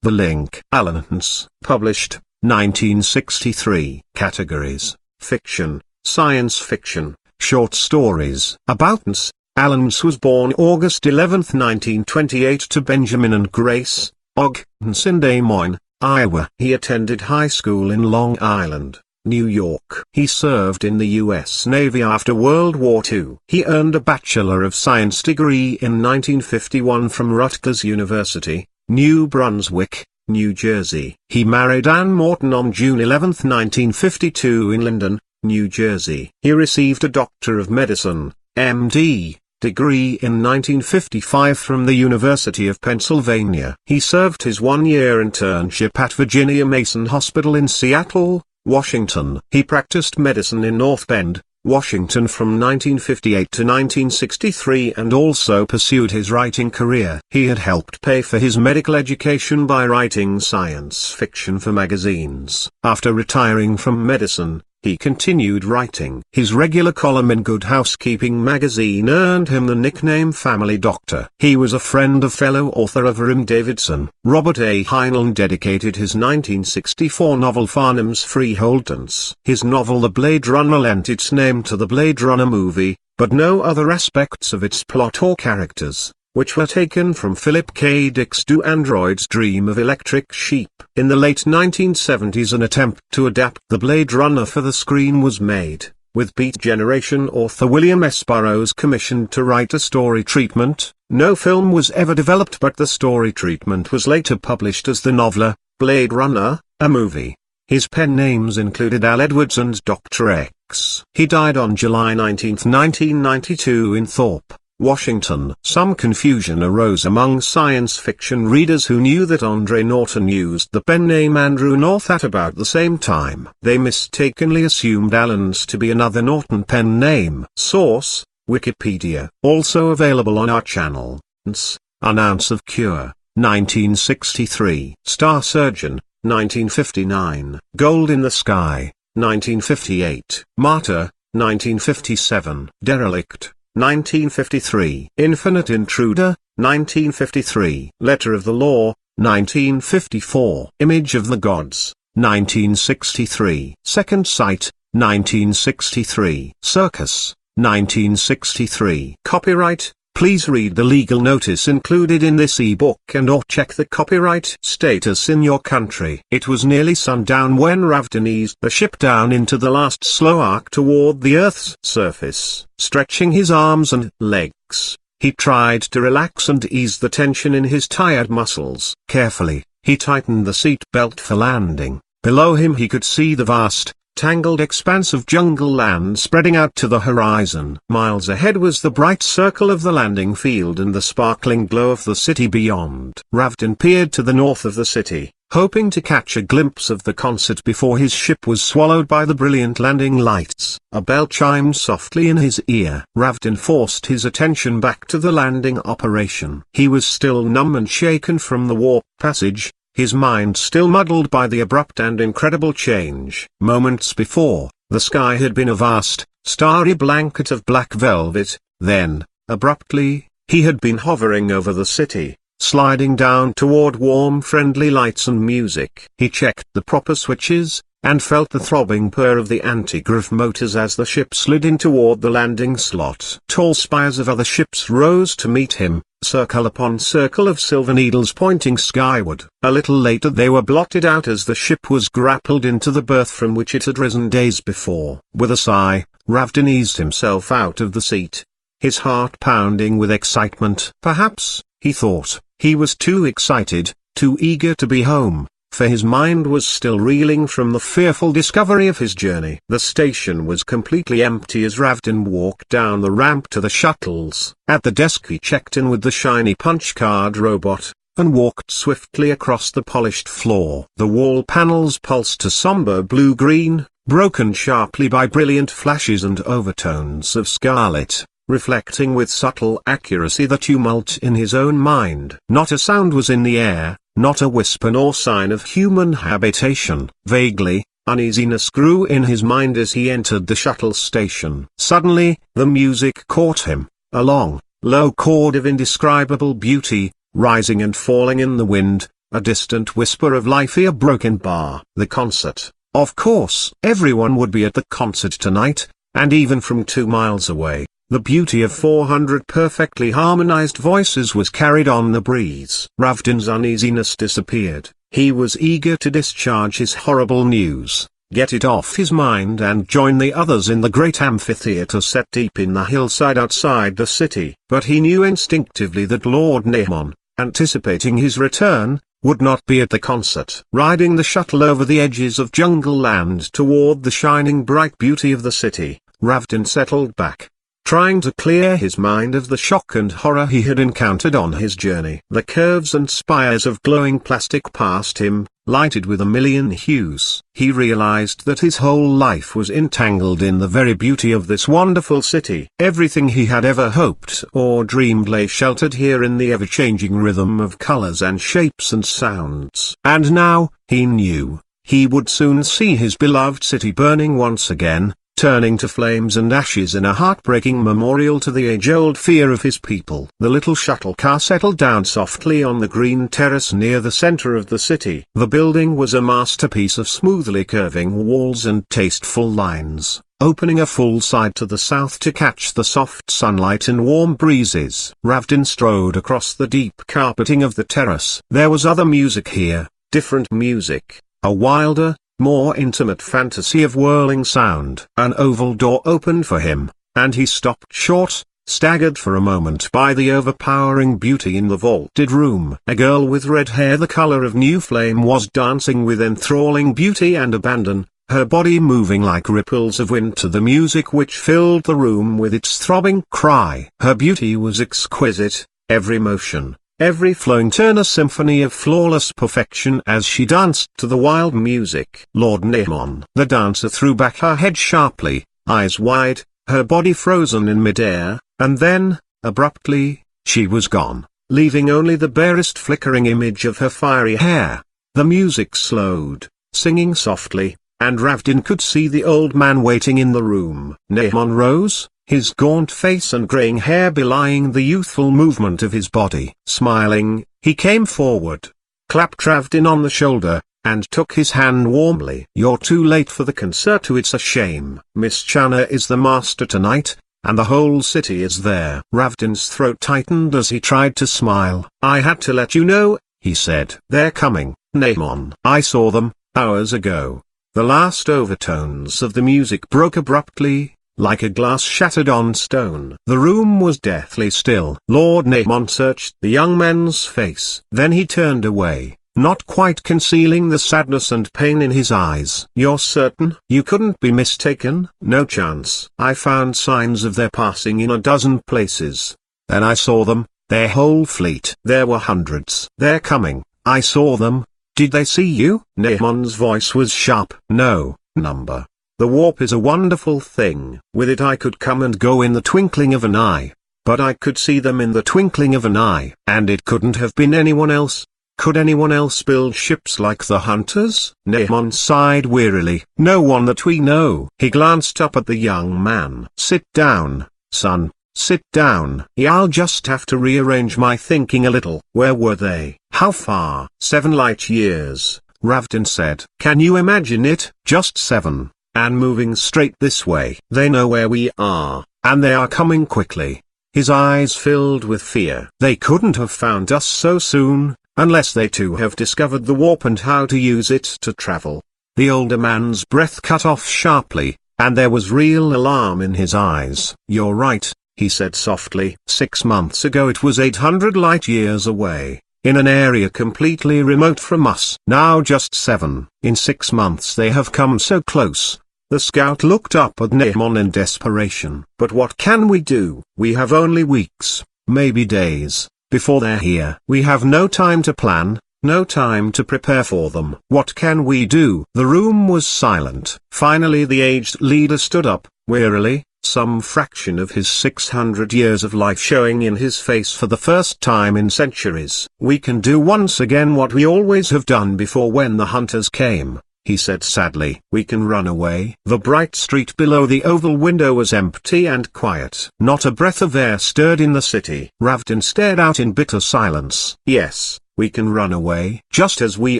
The link. Allen's. Published, 1963. Categories: fiction, science fiction, short stories. About Nourse. Allen's was born August 11, 1928 to Benjamin and Grace Ogg in Des Moines, Iowa. He attended high school in Long Island, New York. He served in the U.S. Navy after World War II. He earned a Bachelor of Science degree in 1951 from Rutgers University, New Brunswick, New Jersey. He married Ann Morton on June 11, 1952 in Linden, New Jersey. He received a Doctor of Medicine, M.D., degree in 1955 from the University of Pennsylvania. He served his one-year internship at Virginia Mason Hospital in Seattle, Washington. He practiced medicine in North Bend, Washington from 1958 to 1963 and also pursued his writing career. He had helped pay for his medical education by writing science fiction for magazines. After retiring from medicine, he continued writing. His regular column in Good Housekeeping magazine earned him the nickname Family Doctor. He was a friend of fellow author Avery Davidson. Robert A. Heinlein dedicated his 1964 novel Farnham's Freeholders. His novel The Blade Runner lent its name to the Blade Runner movie, but no other aspects of its plot or characters, which were taken from Philip K. Dick's Do Androids Dream of Electric Sheep. In the late 1970s an attempt to adapt The Blade Runner for the screen was made, with Beat Generation author William S. Burroughs commissioned to write a story treatment. No film was ever developed, but the story treatment was later published as the novel, Blade Runner, a movie. His pen names included Al Edwards and Dr. X. He died on July 19, 1992 in Thorpe, Washington. Some confusion arose among science fiction readers who knew that Andre Norton used the pen name Andrew North at about the same time. They mistakenly assumed Allen's to be another Norton pen name. Source: Wikipedia. Also available on our channel. Nourse, An Ounce of Cure, 1963. Star Surgeon, 1959. Gold in the Sky, 1958. Martyr, 1957. Derelict, 1953. Infinite Intruder, 1953. Letter of the Law, 1954. Image of the Gods, 1963. Second Sight, 1963. Circus, 1963. Copyright. Please read the legal notice included in this ebook and/or check the copyright status in your country. It was nearly sundown when Ravden eased the ship down into the last slow arc toward the Earth's surface. Stretching his arms and legs, he tried to relax and ease the tension in his tired muscles. Carefully, he tightened the seat belt for landing. Below him he could see the vast, tangled expanse of jungle land spreading out to the horizon. Miles ahead was the bright circle of the landing field and the sparkling glow of the city beyond. Ravden peered to the north of the city, hoping to catch a glimpse of the concert before his ship was swallowed by the brilliant landing lights. A bell chimed softly in his ear. Ravden forced his attention back to the landing operation. He was still numb and shaken from the warp passage, his mind still muddled by the abrupt and incredible change. Moments before, the sky had been a vast, starry blanket of black velvet. Then, abruptly, he had been hovering over the city, sliding down toward warm friendly lights and music. He checked the proper switches, and felt the throbbing purr of the anti-grav motors as the ship slid in toward the landing slot. Tall spires of other ships rose to meet him, circle upon circle of silver needles pointing skyward. A little later they were blotted out as the ship was grappled into the berth from which it had risen days before. With a sigh, Ravden eased himself out of the seat, his heart pounding with excitement. Perhaps, he thought, he was too excited, too eager to be home, for his mind was still reeling from the fearful discovery of his journey. The station was completely empty as Ravden walked down the ramp to the shuttles. At the desk he checked in with the shiny punch card robot, and walked swiftly across the polished floor. The wall panels pulsed a somber blue-green, broken sharply by brilliant flashes and overtones of scarlet, reflecting with subtle accuracy the tumult in his own mind. Not a sound was in the air, not a whisper nor sign of human habitation. Vaguely, uneasiness grew in his mind as he entered the shuttle station. Suddenly, the music caught him, a long, low chord of indescribable beauty, rising and falling in the wind, A distant whisper of life ear broke in bar. The concert. Of course, everyone would be at the concert tonight, and even from 2 miles away, the beauty of 400 perfectly harmonized voices was carried on the breeze. Ravdan's uneasiness disappeared. He was eager to discharge his horrible news, get it off his mind and join the others in the great amphitheatre set deep in the hillside outside the city. But he knew instinctively that Lord Nehemon, anticipating his return, would not be at the concert. Riding the shuttle over the edges of jungle land toward the shining bright beauty of the city, Ravdan settled back, trying to clear his mind of the shock and horror he had encountered on his journey. The curves and spires of glowing plastic passed him, lighted with a million hues. He realized that his whole life was entangled in the very beauty of this wonderful city. Everything he had ever hoped or dreamed lay sheltered here in the ever-changing rhythm of colors and shapes and sounds. And now, he knew, he would soon see his beloved city burning once again, turning to flames and ashes in a heartbreaking memorial to the age-old fear of his people. The little shuttle car settled down softly on the green terrace near the center of the city. The building was a masterpiece of smoothly curving walls and tasteful lines, opening a full side to the south to catch the soft sunlight and warm breezes. Ravdan strode across the deep carpeting of the terrace. There was other music here, different music, a wilder, more intimate fantasy of whirling sound. An oval door opened for him, and he stopped short, staggered for a moment by the overpowering beauty in the vaulted room. A girl with red hair the color of new flame was dancing with enthralling beauty and abandon, her body moving like ripples of wind to the music which filled the room with its throbbing cry. Her beauty was exquisite, every motion, every flowing turn a symphony of flawless perfection as she danced to the wild music. Lord Nehemon. The dancer threw back her head sharply, eyes wide, her body frozen in midair, and then, abruptly, she was gone, leaving only the barest flickering image of her fiery hair. The music slowed, singing softly, and Ravdan could see the old man waiting in the room. Nehemon rose, his gaunt face and graying hair belying the youthful movement of his body. Smiling, he came forward, clapped Ravdan on the shoulder, and took his hand warmly. "You're too late for the concerto. It's a shame. Miss Channa is the master tonight, and the whole city is there." Ravdan's throat tightened as he tried to smile. "I had to let you know," he said. "They're coming, Nehemon. I saw them, hours ago." The last overtones of the music broke abruptly, like a glass shattered on stone. The room was deathly still. Lord Nehemon searched the young man's face. Then he turned away, not quite concealing the sadness and pain in his eyes. "You're certain? You couldn't be mistaken?" "No chance. I found signs of their passing in a dozen places. Then I saw them, their whole fleet. There were hundreds. They're coming. I saw them." "Did they see you?" Nehemon's voice was sharp. "No, number. The warp is a wonderful thing. With it I could come and go in the twinkling of an eye. But I could see them in the twinkling of an eye. And it couldn't have been anyone else. Could anyone else build ships like the hunters?" Nehemon sighed wearily. "No one that we know." He glanced up at the young man. "Sit down, son. Sit down." "I'll just have to rearrange my thinking a little." "Where were they? How far?" 7 light years, Ravdan said. "Can you imagine it? Just 7. And moving straight this way." "They know where we are, and they are coming quickly." His eyes filled with fear. "They couldn't have found us so soon, unless they too have discovered the warp and how to use it to travel." The older man's breath cut off sharply, and there was real alarm in his eyes. "You're right," he said softly. 6 months ago it was 800 light years away, in an area completely remote from us. Now just 7. In 6 months they have come so close. The scout looked up at Nehemon in desperation. "But what can we do? We have only weeks, maybe days, before they're here. We have no time to plan, no time to prepare for them. What can we do?" The room was silent. Finally the aged leader stood up, wearily, some fraction of his 600 years of life showing in his face for the first time in centuries. "We can do once again what we always have done before when the hunters came. he said sadly. We can run away. The bright street below the oval window was empty and quiet. Not a breath of air stirred in the city. Ravden stared out in bitter silence. Yes, we can run away, just as we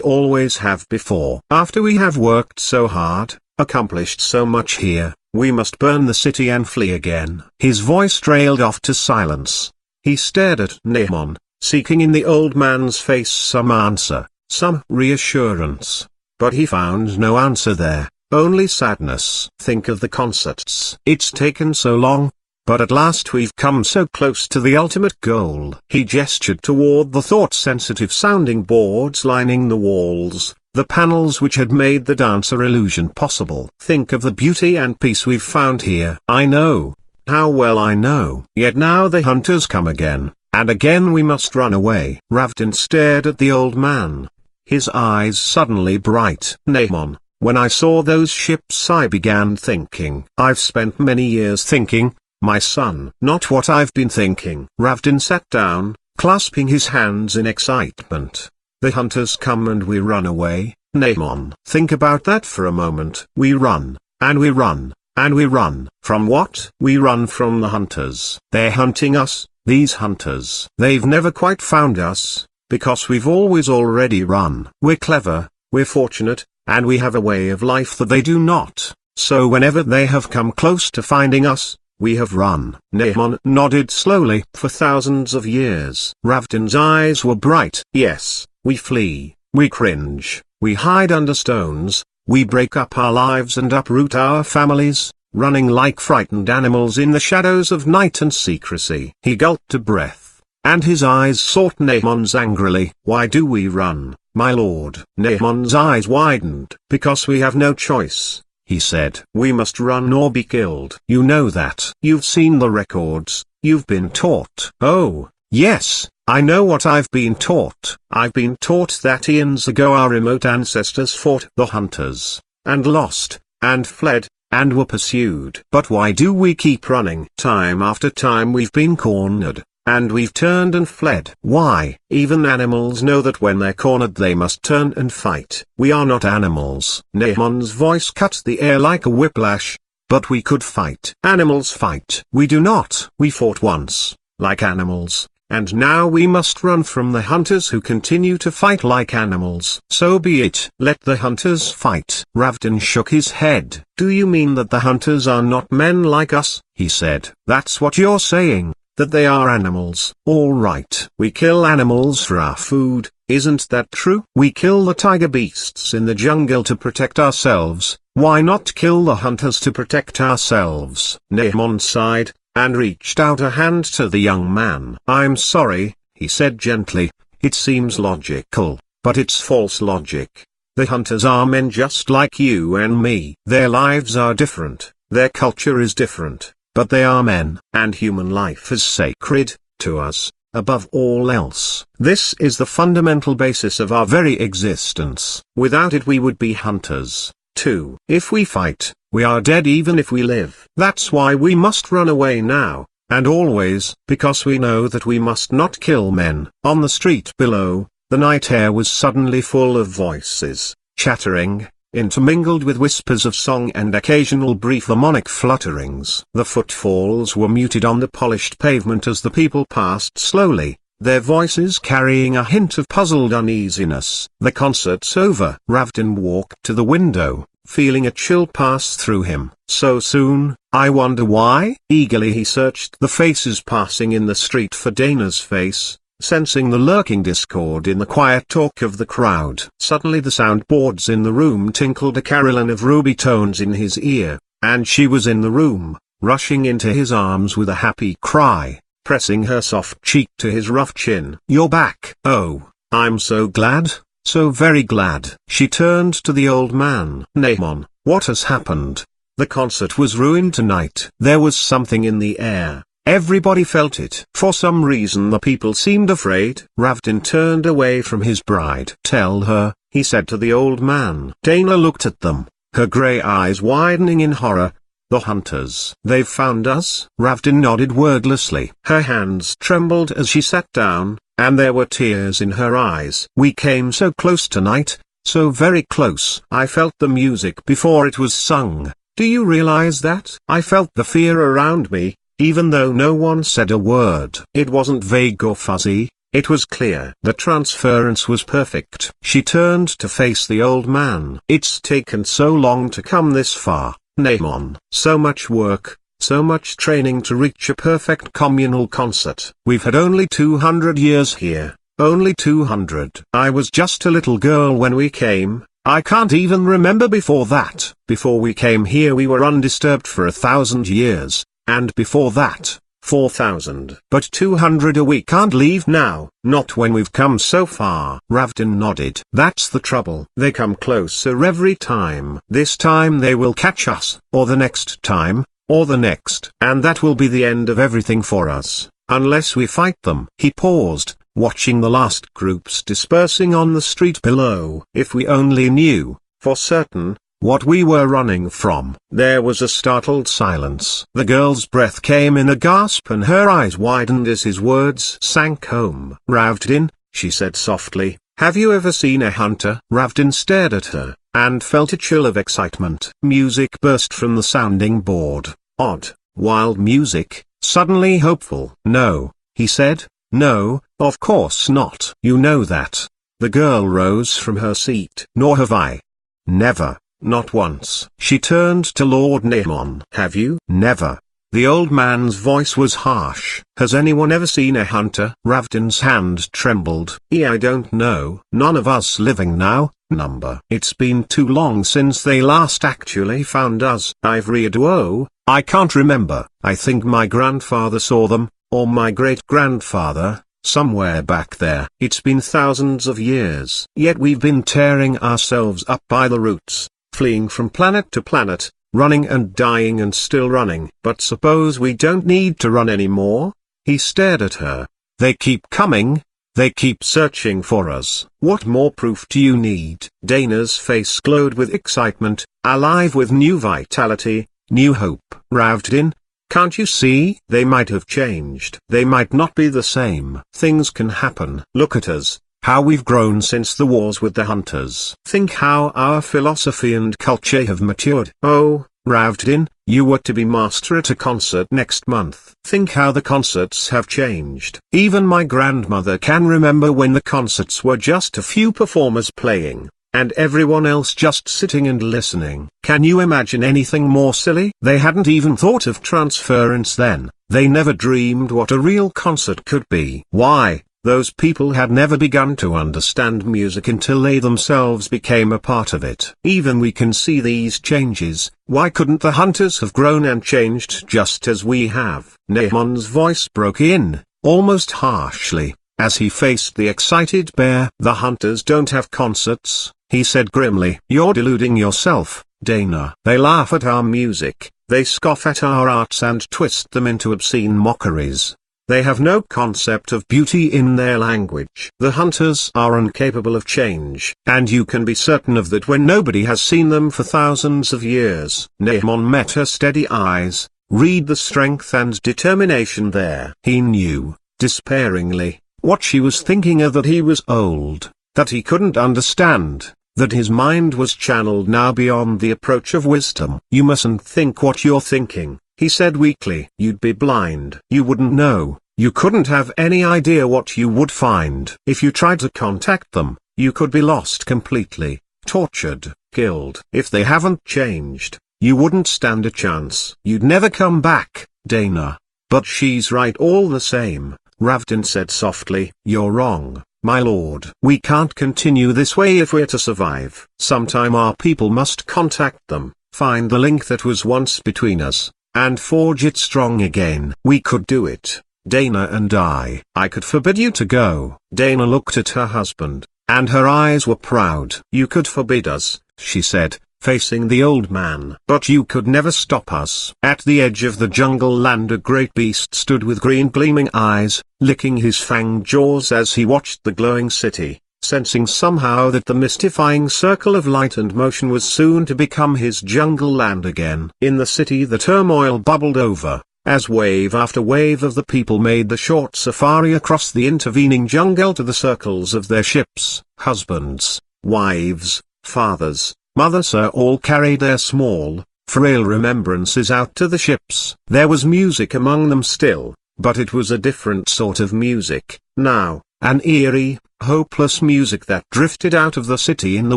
always have before. After we have worked so hard, accomplished so much here, we must burn the city and flee again. His voice trailed off to silence. He stared at Naaman, seeking in the old man's face some answer, some reassurance. But he found no answer there, only sadness. Think of the concerts. It's taken so long, but at last we've come so close to the ultimate goal. He gestured toward the thought-sensitive sounding boards lining the walls, the panels which had made the dancer illusion possible. Think of the beauty and peace we've found here. I know. How well I know. Yet now the hunters come again, and again we must run away. Ravden stared at the old man, his eyes suddenly bright. Naaman, when I saw those ships I began thinking. I've spent many years thinking, my son. Not what I've been thinking. Ravden sat down, clasping his hands in excitement. The hunters come and we run away. Naaman, think about that for a moment. We run, and we run, and we run. From what? We run from the hunters. They're hunting us, these hunters. They've never quite found us, because we've always already run. We're clever, we're fortunate, and we have a way of life that they do not. So whenever they have come close to finding us, we have run. Naaman nodded slowly. For thousands of years. Ravden's eyes were bright. Yes, we flee, we cringe, we hide under stones, we break up our lives and uproot our families, running like frightened animals in the shadows of night and secrecy. He gulped a breath, and his eyes sought Naaman's angrily. Why do we run, my lord? Naaman's eyes widened. Because we have no choice, he said. We must run or be killed. You know that. You've seen the records, you've been taught. Oh, yes, I know what I've been taught. I've been taught that eons ago our remote ancestors fought the hunters, and lost, and fled, and were pursued. But why do we keep running? Time after time we've been cornered, and we've turned and fled. Why? Even animals know that when they're cornered they must turn and fight. We are not animals. Naaman's voice cut the air like a whiplash. But we could fight. Animals fight. We do not. We fought once, like animals, and now we must run from the hunters who continue to fight like animals. So be it. Let the hunters fight. Ravden shook his head. Do you mean that the hunters are not men like us? He said. That's what you're saying, that they are animals. All right. We kill animals for our food, isn't that true? We kill the tiger beasts in the jungle to protect ourselves. Why not kill the hunters to protect ourselves? Naaman sighed, and reached out a hand to the young man. I'm sorry, he said gently, it seems logical, but it's false logic. The hunters are men just like you and me. Their lives are different, their culture is different, but they are men. And human life is sacred, to us, above all else. This is the fundamental basis of our very existence. Without it we would be hunters, too. If we fight, we are dead even if we live. That's why we must run away now, and always, because we know that we must not kill men. On the street below, the night air was suddenly full of voices, chattering, intermingled with whispers of song and occasional brief harmonic flutterings. The footfalls were muted on the polished pavement as the people passed slowly, their voices carrying a hint of puzzled uneasiness. The concert's over. Ravden walked to the window, feeling a chill pass through him. So soon? I wonder why? Eagerly he searched the faces passing in the street for Dana's face, sensing the lurking discord in the quiet talk of the crowd. Suddenly the soundboards in the room tinkled a carillon of ruby tones in his ear, and she was in the room, rushing into his arms with a happy cry, pressing her soft cheek to his rough chin. You're back. Oh, I'm so glad, so very glad. She turned to the old man. Naaman, what has happened? The concert was ruined tonight. There was something in the air. Everybody felt it. For some reason the people seemed afraid. Ravden turned away from his bride. Tell her, he said to the old man. Dana looked at them, her grey eyes widening in horror. The hunters. They've found us? Ravden nodded wordlessly. Her hands trembled as she sat down, and there were tears in her eyes. We came so close tonight, so very close. I felt the music before it was sung. Do you realize that? I felt the fear around me, even though no one said a word. It wasn't vague or fuzzy, it was clear. The transference was perfect. She turned to face the old man. It's taken so long to come this far, Naaman. So much work, so much training to reach a perfect communal concert. We've had only 200 years here, only 200. I was just a little girl when we came. I can't even remember before that. Before we came here we were undisturbed for 1,000 years, and before that, 4,000. But 200 we can't leave now, not when we've come so far. Ravden nodded. That's the trouble. They come closer every time. This time they will catch us, or the next time, or the next. And that will be the end of everything for us, unless we fight them. He paused, watching the last groups dispersing on the street below. If we only knew, for certain, what we were running from. There was a startled silence. The girl's breath came in a gasp and her eyes widened as his words sank home. Ravden, she said softly, have you ever seen a hunter? Ravden stared at her, and felt a chill of excitement. Music burst from the sounding board. Odd, wild music, suddenly hopeful. No, he said. No, of course not. You know that. The girl rose from her seat. Nor have I. Never, not once. She turned to Lord Naaman. Have you? Never. The old man's voice was harsh. Has anyone ever seen a hunter? Ravden's hand trembled. I don't know. None of us living now, number. It's been too long since they last actually found us. I've read. Oh, I can't remember. I think my grandfather saw them, or my great-grandfather, somewhere back there. It's been thousands of years. Yet we've been tearing ourselves up by the roots, fleeing from planet to planet, running and dying and still running. But suppose we don't need to run anymore? He stared at her. They keep coming. They keep searching for us. What more proof do you need? Dana's face glowed with excitement, alive with new vitality, new hope. Ravden, can't you see? They might have changed. They might not be the same. Things can happen. Look at us, how we've grown since the wars with the hunters. Think how our philosophy and culture have matured. Oh, Ravden, you were to be master at a concert next month. Think how the concerts have changed. Even my grandmother can remember when the concerts were just a few performers playing, and everyone else just sitting and listening. Can you imagine anything more silly? They hadn't even thought of transference then. They never dreamed what a real concert could be. Why, those people had never begun to understand music until they themselves became a part of it. Even we can see these changes. Why couldn't the hunters have grown and changed just as we have? Naaman's voice broke in, almost harshly, as he faced the excited bear. The hunters don't have concerts, he said grimly. You're deluding yourself, Dana. They laugh at our music, they scoff at our arts and twist them into obscene mockeries. They have no concept of beauty in their language. The hunters are incapable of change, and you can be certain of that when nobody has seen them for thousands of years. Naaman met her steady eyes. Read the strength and determination there. He knew, despairingly, what she was thinking of, that he was old, that he couldn't understand, that his mind was channeled now beyond the approach of wisdom. You mustn't think what you're thinking, he said weakly. You'd be blind. You wouldn't know, you couldn't have any idea what you would find. If you tried to contact them, you could be lost completely, tortured, killed. If they haven't changed, you wouldn't stand a chance. You'd never come back, Dana. But she's right all the same, Ravden said softly. You're wrong, my lord. We can't continue this way if we're to survive. Sometime our people must contact them, find the link that was once between us, and forge it strong again. We could do it, Dana and I. I could forbid you to go. Dana looked at her husband, and her eyes were proud. You could forbid us, she said, facing the old man. But you could never stop us. At the edge of the jungle land a great beast stood with green gleaming eyes, licking his fanged jaws as he watched the glowing city, sensing somehow that the mystifying circle of light and motion was soon to become his jungle land again. In the city the turmoil bubbled over, as wave after wave of the people made the short safari across the intervening jungle to the circles of their ships. Husbands, wives, fathers, mothers all carried their small, frail remembrances out to the ships. There was music among them still, but it was a different sort of music, now, an eerie, hopeless music that drifted out of the city in the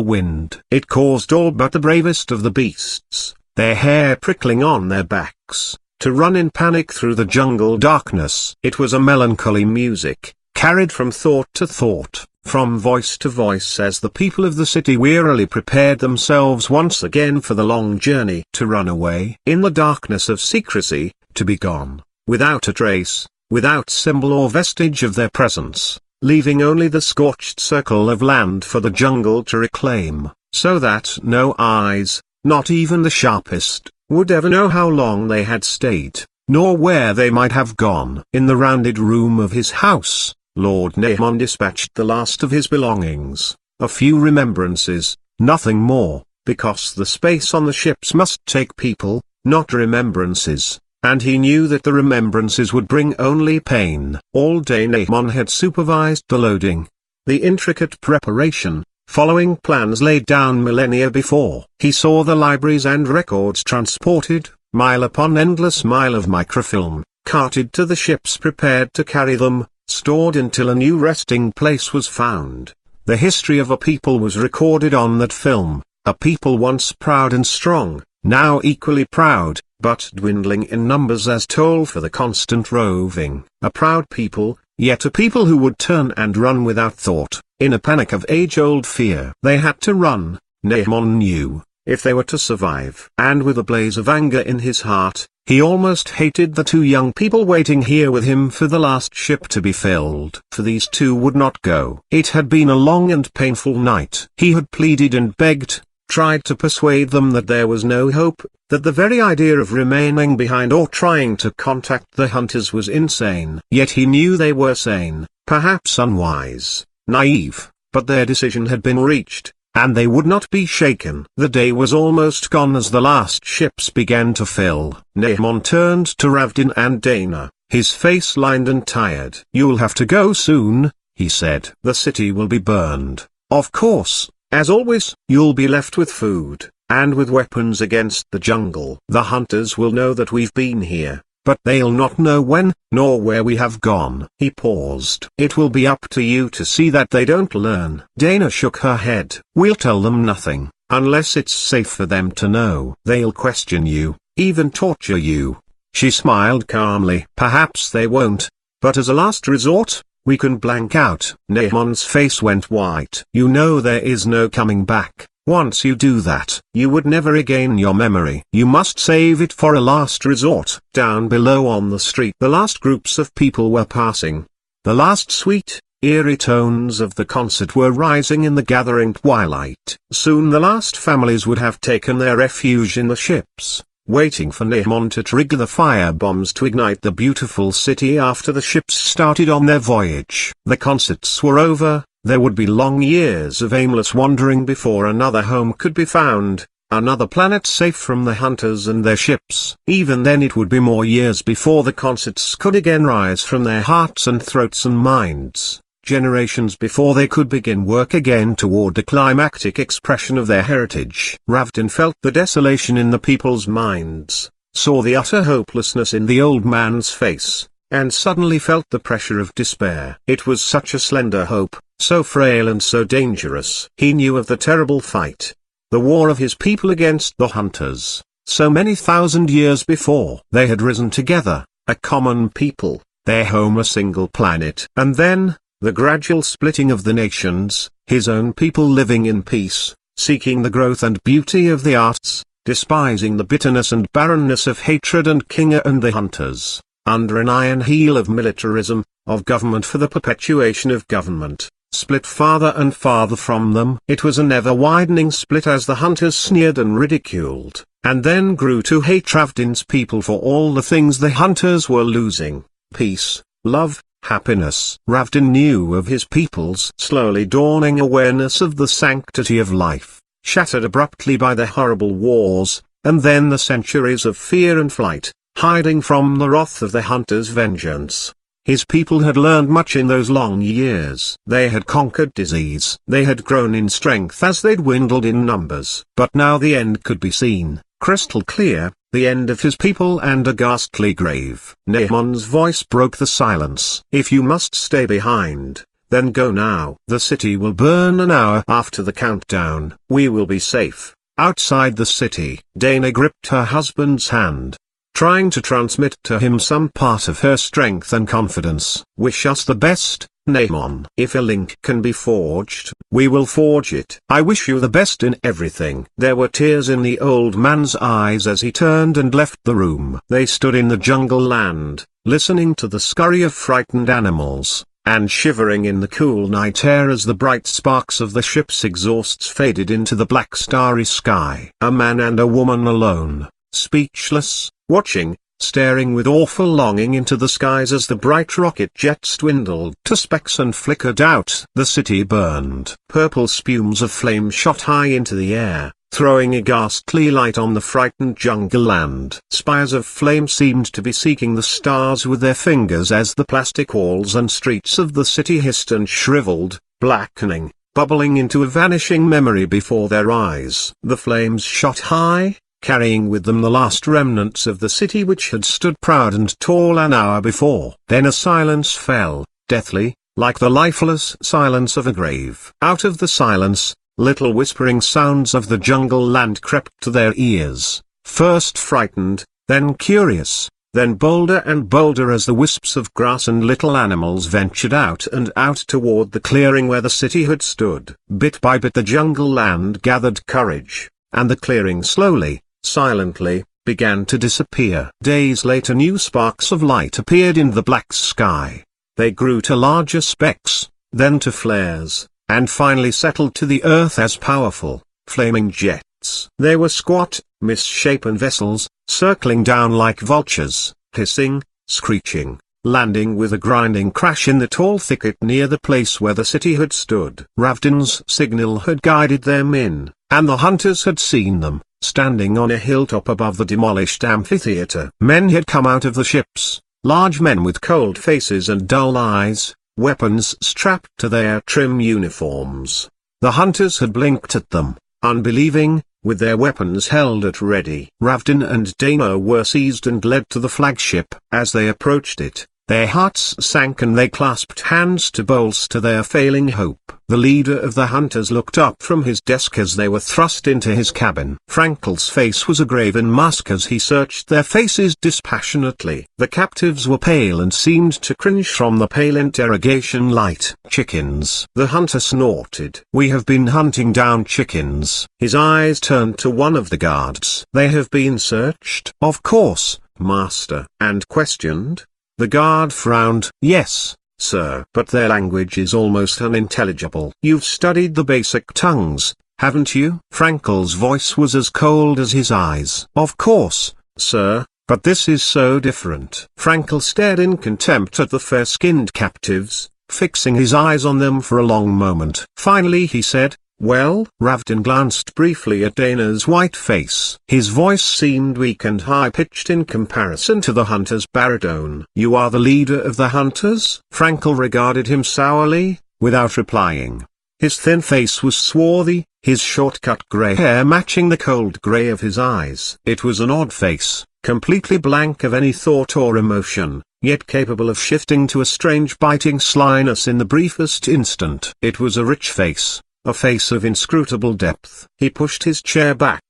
wind. It caused all but the bravest of the beasts, their hair prickling on their backs, to run in panic through the jungle darkness. It was a melancholy music, carried from thought to thought, from voice to voice as the people of the city wearily prepared themselves once again for the long journey to run away. In the darkness of secrecy, to be gone, without a trace, without symbol or vestige of their presence, leaving only the scorched circle of land for the jungle to reclaim, so that no eyes, not even the sharpest, would ever know how long they had stayed, nor where they might have gone. In the rounded room of his house, Lord Nahon dispatched the last of his belongings, a few remembrances, nothing more, because the space on the ships must take people, not remembrances, and he knew that the remembrances would bring only pain. All day Nahon had supervised the loading, the intricate preparation, following plans laid down millennia before. He saw the libraries and records transported, mile upon endless mile of microfilm, carted to the ships prepared to carry them, stored until a new resting place was found. The history of a people was recorded on that film, a people once proud and strong, now equally proud, but dwindling in numbers as toll for the constant roving. A proud people, yet a people who would turn and run without thought, in a panic of age-old fear. They had to run, Nahon knew, if they were to survive. And with a blaze of anger in his heart, he almost hated the two young people waiting here with him for the last ship to be filled. For these two would not go. It had been a long and painful night. He had pleaded and begged, tried to persuade them that there was no hope, that the very idea of remaining behind or trying to contact the hunters was insane. Yet he knew they were sane, perhaps unwise, naive, but their decision had been reached, and they would not be shaken. The day was almost gone as the last ships began to fill. Nahon turned to Ravdin and Dana, his face lined and tired. "You'll have to go soon," he said. "The city will be burned. Of course, as always, you'll be left with food, and with weapons against the jungle. The hunters will know that we've been here, but they'll not know when, nor where we have gone." He paused. "It will be up to you to see that they don't learn." Dana shook her head. "We'll tell them nothing, unless it's safe for them to know. They'll question you, even torture you." She smiled calmly. "Perhaps they won't, but as a last resort, we can blank out." Nahon's face went white. "You know there is no coming back. Once you do that, you would never regain your memory. You must save it for a last resort." Down below on the street the last groups of people were passing. The last sweet, eerie tones of the concert were rising in the gathering twilight. Soon the last families would have taken their refuge in the ships, waiting for Nahon to trigger the fire bombs to ignite the beautiful city after the ships started on their voyage. The concerts were over. There would be long years of aimless wandering before another home could be found, another planet safe from the hunters and their ships. Even then it would be more years before the concerts could again rise from their hearts and throats and minds, generations before they could begin work again toward the climactic expression of their heritage. Ravdin felt the desolation in the people's minds, saw the utter hopelessness in the old man's face, and suddenly felt the pressure of despair. It was such a slender hope, so frail and so dangerous. He knew of the terrible fight, the war of his people against the hunters. So many thousand years before they had risen together, a common people, their home a single planet. And then, the gradual splitting of the nations, his own people living in peace, seeking the growth and beauty of the arts, despising the bitterness and barrenness of hatred and king and the hunters, under an iron heel of militarism, of government for the perpetuation of government, split farther and farther from them. It was an ever-widening split as the hunters sneered and ridiculed, and then grew to hate Ravdin's people for all the things the hunters were losing: peace, love, happiness. Ravdin knew of his people's slowly dawning awareness of the sanctity of life, shattered abruptly by the horrible wars, and then the centuries of fear and flight, hiding from the wrath of the hunters' vengeance. His people had learned much in those long years. They had conquered disease. They had grown in strength as they'd dwindled in numbers. But now the end could be seen, crystal clear, the end of his people and a ghastly grave. Naaman's voice broke the silence. If you must stay behind, then go now. The city will burn an hour after the countdown. We will be safe outside the city. Dana gripped her husband's hand, trying to transmit to him some part of her strength and confidence. Wish us the best, Naaman. If a link can be forged, we will forge it. I wish you the best in everything. There were tears in the old man's eyes as he turned and left the room. They stood in the jungle land, listening to the scurry of frightened animals, and shivering in the cool night air as the bright sparks of the ship's exhausts faded into the black starry sky. A man and a woman alone, speechless, watching, staring with awful longing into the skies as the bright rocket jets dwindled to specks and flickered out. The city burned. Purple spumes of flame shot high into the air, throwing a ghastly light on the frightened jungle land. Spires of flame seemed to be seeking the stars with their fingers as the plastic walls and streets of the city hissed and shriveled, blackening, bubbling into a vanishing memory before their eyes. The flames shot high, carrying with them the last remnants of the city which had stood proud and tall an hour before. Then a silence fell, deathly, like the lifeless silence of a grave. Out of the silence, little whispering sounds of the jungle land crept to their ears, first frightened, then curious, then bolder and bolder as the wisps of grass and little animals ventured out and out toward the clearing where the city had stood. Bit by bit the jungle land gathered courage, and the clearing slowly, silently, began to disappear. Days later new sparks of light appeared in the black sky. They grew to larger specks, then to flares, and finally settled to the earth as powerful, flaming jets. They were squat, misshapen vessels, circling down like vultures, hissing, screeching, landing with a grinding crash in the tall thicket near the place where the city had stood. Ravdan's signal had guided them in, and the hunters had seen them, standing on a hilltop above the demolished amphitheater. Men had come out of the ships, large men with cold faces and dull eyes, weapons strapped to their trim uniforms. The hunters had blinked at them, unbelieving, with their weapons held at ready. Ravdan and Dana were seized and led to the flagship. As they approached it, their hearts sank and they clasped hands to bolster their failing hope. The leader of the hunters looked up from his desk as they were thrust into his cabin. Frankel's face was a graven mask as he searched their faces dispassionately. The captives were pale and seemed to cringe from the pale interrogation light. Chickens. The hunter snorted. We have been hunting down chickens. His eyes turned to one of the guards. They have been searched? Of course, master. And questioned? The guard frowned. Yes, sir. But their language is almost unintelligible. You've studied the basic tongues, haven't you? Frankel's voice was as cold as his eyes. Of course, sir, but this is so different. Frankel stared in contempt at the fair-skinned captives, fixing his eyes on them for a long moment. Finally he said, well? Ravdan glanced briefly at Dana's white face. His voice seemed weak and high-pitched in comparison to the hunter's baritone. You are the leader of the hunters? Frankel regarded him sourly, without replying. His thin face was swarthy, his short-cut grey hair matching the cold grey of his eyes. It was an odd face, completely blank of any thought or emotion, yet capable of shifting to a strange biting slyness in the briefest instant. It was a rich face, a face of inscrutable depth. He pushed his chair back,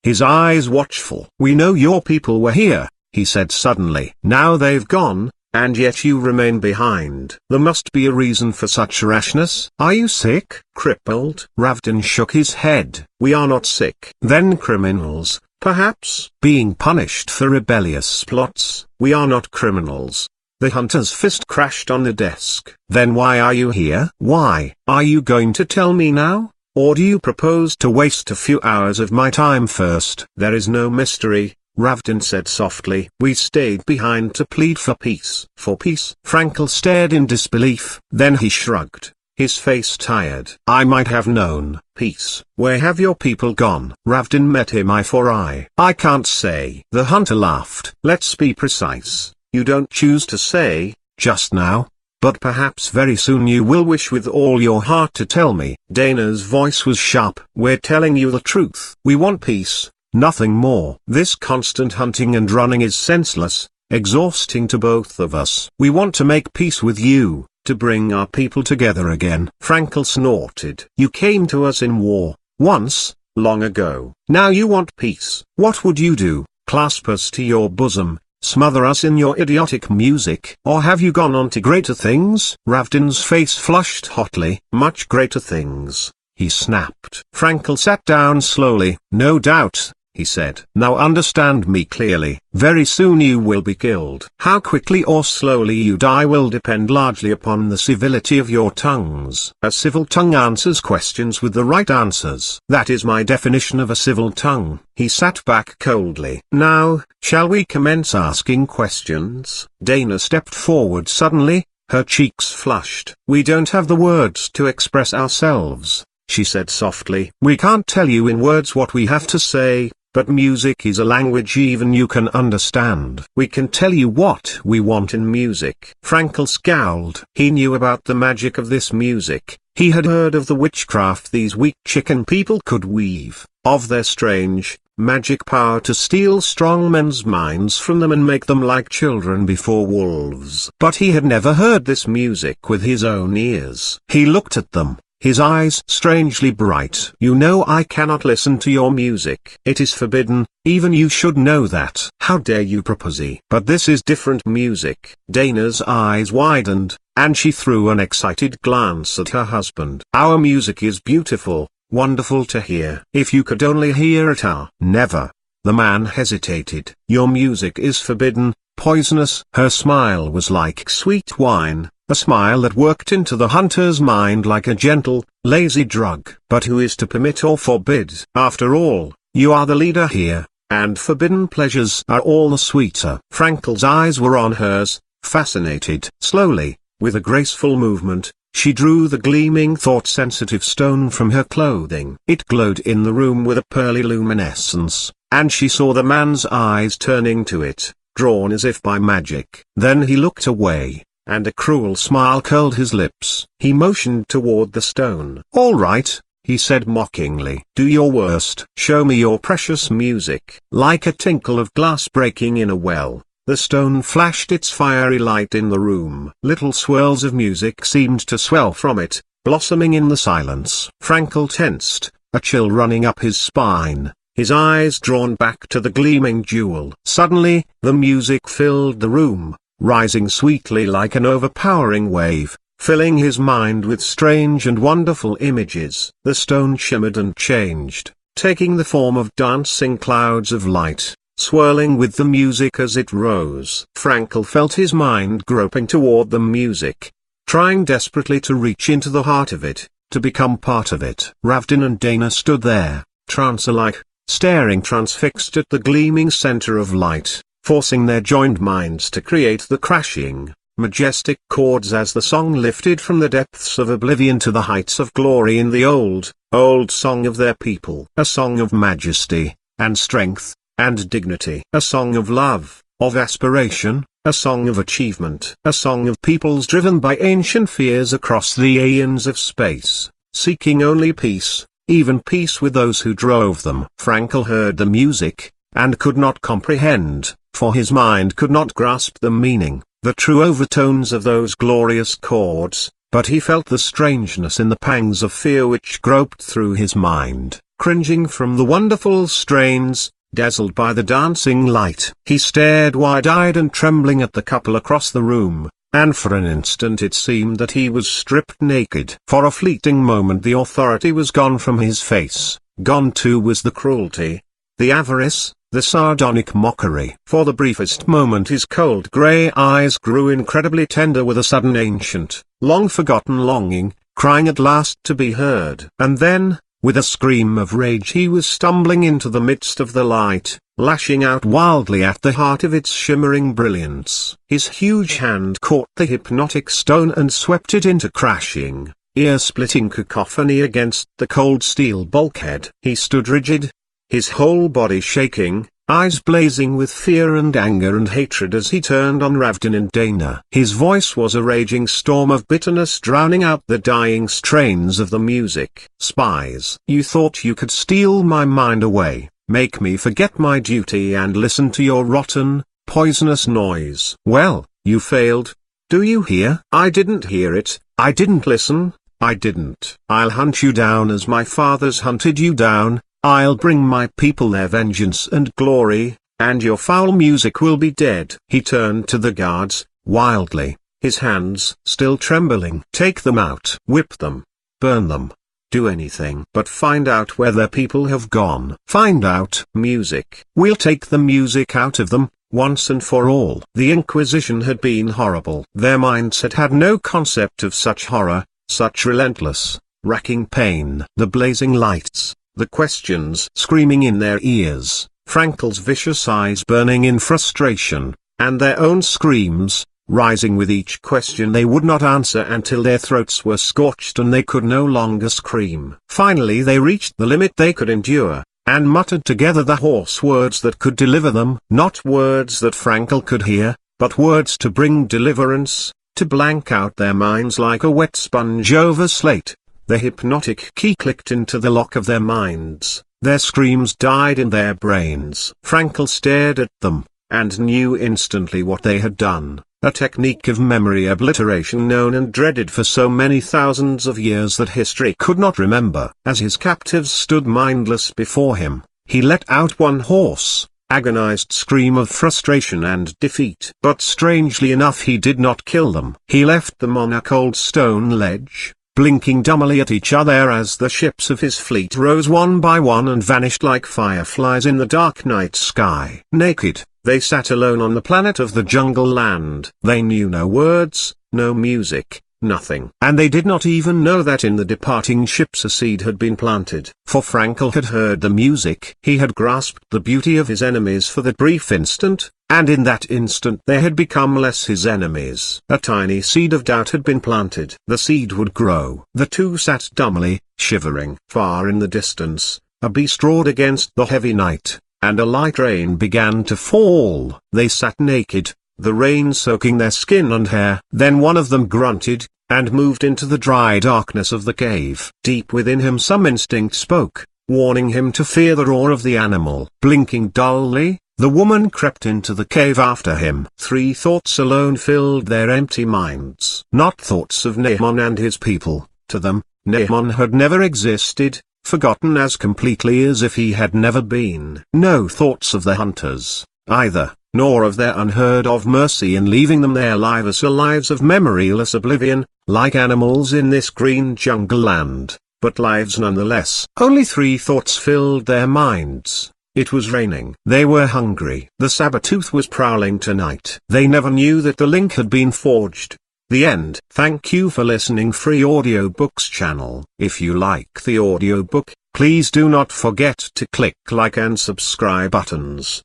his eyes watchful. We know your people were here, he said suddenly. Now they've gone, and yet you remain behind. There must be a reason for such rashness. Are you sick? Crippled? Ravdan shook his head. We are not sick. Then criminals, perhaps? Being punished for rebellious plots. We are not criminals. The hunter's fist crashed on the desk. Then why are you here? Why? Are you going to tell me now? Or do you propose to waste a few hours of my time first? There is no mystery, Ravdan said softly. We stayed behind to plead for peace. For peace? Frankel stared in disbelief. Then he shrugged, his face tired. I might have known. Peace. Where have your people gone? Ravdan met him eye for eye. I can't say. The hunter laughed. Let's be precise. You don't choose to say, just now. But perhaps very soon you will wish with all your heart to tell me. Dana's voice was sharp. We're telling you the truth. We want peace, nothing more. This constant hunting and running is senseless, exhausting to both of us. We want to make peace with you, to bring our people together again. Frankel snorted. You came to us in war, once, long ago. Now you want peace. What would you do? Clasp us to your bosom? Smother us in your idiotic music? Or have you gone on to greater things? Ravdin's face flushed hotly. Much greater things, he snapped. Frankel sat down slowly. No doubt, he said. Now understand me clearly. Very soon you will be killed. How quickly or slowly you die will depend largely upon the civility of your tongues. A civil tongue answers questions with the right answers. That is my definition of a civil tongue. He sat back coldly. Now, shall we commence asking questions? Dana stepped forward suddenly, her cheeks flushed. We don't have the words to express ourselves, she said softly. We can't tell you in words what we have to say. But music is a language even you can understand. We can tell you what we want in music. Frankel scowled. He knew about the magic of this music. He had heard of the witchcraft these weak chicken people could weave, of their strange, magic power to steal strong men's minds from them and make them like children before wolves. But he had never heard this music with his own ears. He looked at them, his eyes strangely bright. You know I cannot listen to your music. It is forbidden, even you should know that. How dare you propose? But this is different music. Dana's eyes widened, and she threw an excited glance at her husband. Our music is beautiful, wonderful to hear. If you could only hear it. Never. The man hesitated. Your music is forbidden, poisonous. Her smile was like sweet wine. A smile that worked into the hunter's mind like a gentle, lazy drug. But who is to permit or forbid? After all, you are the leader here, and forbidden pleasures are all the sweeter. Frankel's eyes were on hers, fascinated. Slowly, with a graceful movement, she drew the gleaming thought-sensitive stone from her clothing. It glowed in the room with a pearly luminescence, and she saw the man's eyes turning to it, drawn as if by magic. Then he looked away, and a cruel smile curled his lips. He motioned toward the stone. All right, he said mockingly. Do your worst. Show me your precious music. Like a tinkle of glass breaking in a well, the stone flashed its fiery light in the room. Little swirls of music seemed to swell from it, blossoming in the silence. Frankel tensed, a chill running up his spine, his eyes drawn back to the gleaming jewel. Suddenly, the music filled the room, rising sweetly like an overpowering wave, filling his mind with strange and wonderful images. The stone shimmered and changed, taking the form of dancing clouds of light, swirling with the music as it rose. Frankel felt his mind groping toward the music, trying desperately to reach into the heart of it, to become part of it. Ravdin and Dana stood there, trance-alike, staring transfixed at the gleaming center of light, forcing their joined minds to create the crashing, majestic chords as the song lifted from the depths of oblivion to the heights of glory in the old, old song of their people. A song of majesty, and strength, and dignity. A song of love, of aspiration, a song of achievement. A song of peoples driven by ancient fears across the aeons of space, seeking only peace, even peace with those who drove them. Frankel heard the music, and could not comprehend, for his mind could not grasp the meaning, the true overtones of those glorious chords, but he felt the strangeness in the pangs of fear which groped through his mind, cringing from the wonderful strains, dazzled by the dancing light. He stared wide-eyed and trembling at the couple across the room, and for an instant it seemed that he was stripped naked. For a fleeting moment the authority was gone from his face, gone too was the cruelty, the avarice, the sardonic mockery. For the briefest moment his cold grey eyes grew incredibly tender with a sudden ancient, long-forgotten longing, crying at last to be heard. And then, with a scream of rage he was stumbling into the midst of the light, lashing out wildly at the heart of its shimmering brilliance. His huge hand caught the hypnotic stone and swept it into crashing, ear-splitting cacophony against the cold steel bulkhead. He stood rigid, his whole body shaking, eyes blazing with fear and anger and hatred as he turned on Ravden and Dana. His voice was a raging storm of bitterness drowning out the dying strains of the music. "Spies! You thought you could steal my mind away, make me forget my duty and listen to your rotten, poisonous noise. Well, you failed. Do you hear? I didn't hear it, I didn't listen, I didn't. I'll hunt you down as my fathers hunted you down, I'll bring my people their vengeance and glory, and your foul music will be dead." He turned to the guards, wildly, his hands still trembling. "Take them out. Whip them. Burn them. Do anything but find out where their people have gone. Find out music. We'll take the music out of them, once and for all." The Inquisition had been horrible. Their mindset had no concept of such horror, such relentless, racking pain. The blazing lights, the questions screaming in their ears, Frankel's vicious eyes burning in frustration, and their own screams, rising with each question they would not answer until their throats were scorched and they could no longer scream. Finally they reached the limit they could endure, and muttered together the hoarse words that could deliver them. Not words that Frankel could hear, but words to bring deliverance, to blank out their minds like a wet sponge over slate. The hypnotic key clicked into the lock of their minds, their screams died in their brains. Frankel stared at them, and knew instantly what they had done, a technique of memory obliteration known and dreaded for so many thousands of years that history could not remember. As his captives stood mindless before him, he let out one hoarse, agonized scream of frustration and defeat. But strangely enough he did not kill them. He left them on a cold stone ledge, blinking dumbly at each other as the ships of his fleet rose one by one and vanished like fireflies in the dark night sky. Naked, they sat alone on the planet of the jungle land. They knew no words, no music, nothing. And they did not even know that in the departing ships a seed had been planted. For Frankel had heard the music. He had grasped the beauty of his enemies for that brief instant, and in that instant they had become less his enemies. A tiny seed of doubt had been planted. The seed would grow. The two sat dumbly, shivering. Far in the distance, a beast roared against the heavy night, and a light rain began to fall. They sat naked, the rain soaking their skin and hair. Then one of them grunted, and moved into the dry darkness of the cave. Deep within him some instinct spoke, warning him to fear the roar of the animal. Blinking dully, the woman crept into the cave after him. Three thoughts alone filled their empty minds. Not thoughts of Nahman and his people. To them, Nahman had never existed, forgotten as completely as if he had never been. No thoughts of the hunters, either, nor of their unheard-of mercy in leaving them their liveless lives of memoryless oblivion, like animals in this green jungle land, but lives nonetheless. Only three thoughts filled their minds. It was raining. They were hungry. The saber-tooth was prowling tonight. They never knew that the link had been forged. The end. Thank you for listening. Free Audiobooks channel. If you like the audiobook, please do not forget to click like and subscribe buttons.